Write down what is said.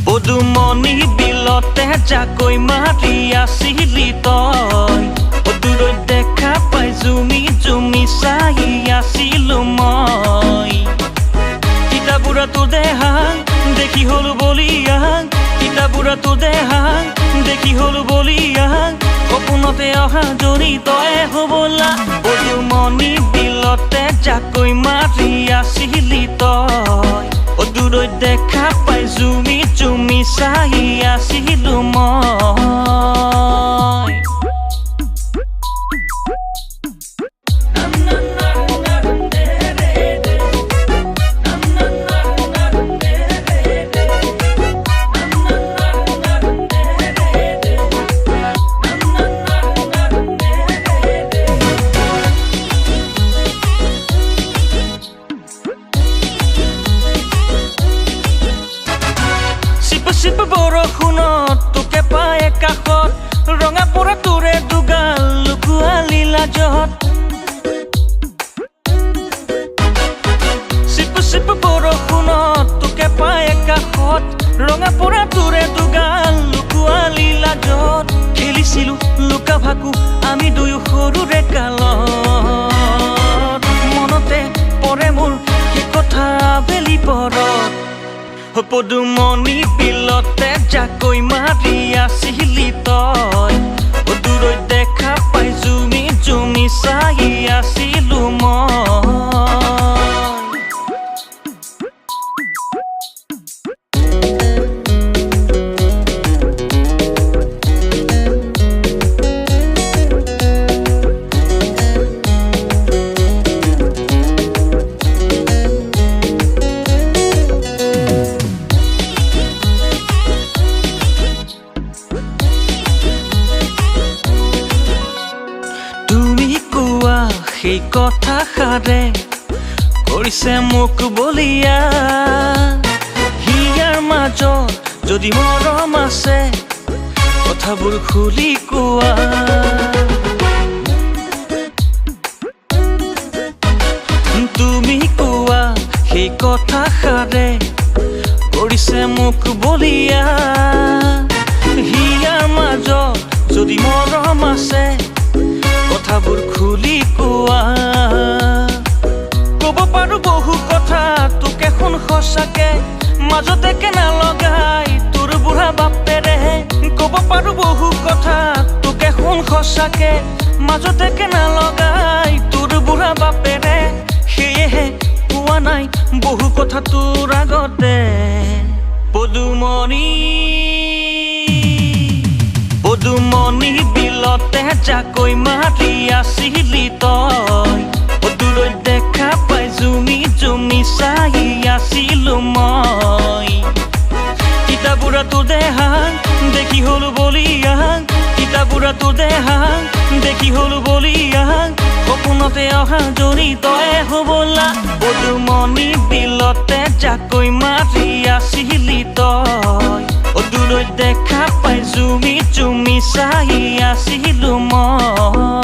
পদুমণি বিলতে জাকৈ মাৰি আছিলি তই দূৰৈত দেখা পাই জুমি জুমি চাই আছিলো মই কিতাপবোৰত তোৰ দেহা দেখি হলো বলিয়া কিতাপবোৰত তোৰ দেহা দেখি হলো বলিয়া সপোনতে অহা জৰি তই হবলা পদুমণি বিলতে জাকৈ মাৰি আছিলি তই দূৰৈত দেখা পাই জুমি জুমি চাই আছিলো মই চিপ বৰষুণত তোকে পাই কাষত ৰঙা পৰা তোৰে দুগাল লুকুৱালি লাজত চিপ বৰষুণত তোকে পাই কাষত ৰঙা পৰা তোৰে দুগাল লুকুৱালি লাজত খেলিছিলো লুকা ভাকু আমি দুয়ো সৰুৰে কালত মনতে পৰে মোৰ সেই কথা আবেলি পৰত পদুমণি বিলতে জাকৈ মাৰি আছিলি তই দূৰৈত দেখা পাই জুমি জুমি চাই আছিলো সেই কথাষাৰে কৰিছে মোক বলিয়া হিয়াৰ মাজত যদি মৰম আছে কথাবোৰ খুলি কোৱা তুমি কোৱা সেই কথাষাৰে কৰিছে মোক বলিয়া হিয়াৰ মাজত যদি মৰম আছে কথাবোৰ খুলি কোৱা কব পাৰো বহু কথা তোকে শুন সঁচাকে মাজতে কেনা লগাই তোৰ বুঢ়া বাপেৰে কব পাৰো বহু কথা তোকে শুন সঁচাকে মাজতে কেনা লগাই তোৰ বুঢ়া বাপেৰে সেয়েহে কোৱা নাই বহু কথা তোৰ আগতে পদুমণি বিলতে জাকৈ মাৰি আছিলি তই দূৰৈত দেখা পাই জুমি জুমি চাই আছিলো মই কিতাপবোৰত তোৰ দেহা দেখি হলো বলিয়া কিতাপবোৰত তোৰ দেহা দেখি হলো বলিয়া সপোনতে অহা জৰি তই হবলা পদুমণি বিলতে জাকৈ মাৰি আছিলি তই দূৰৈত দেখা পাই জুমি জুমি চাই আছিলো মই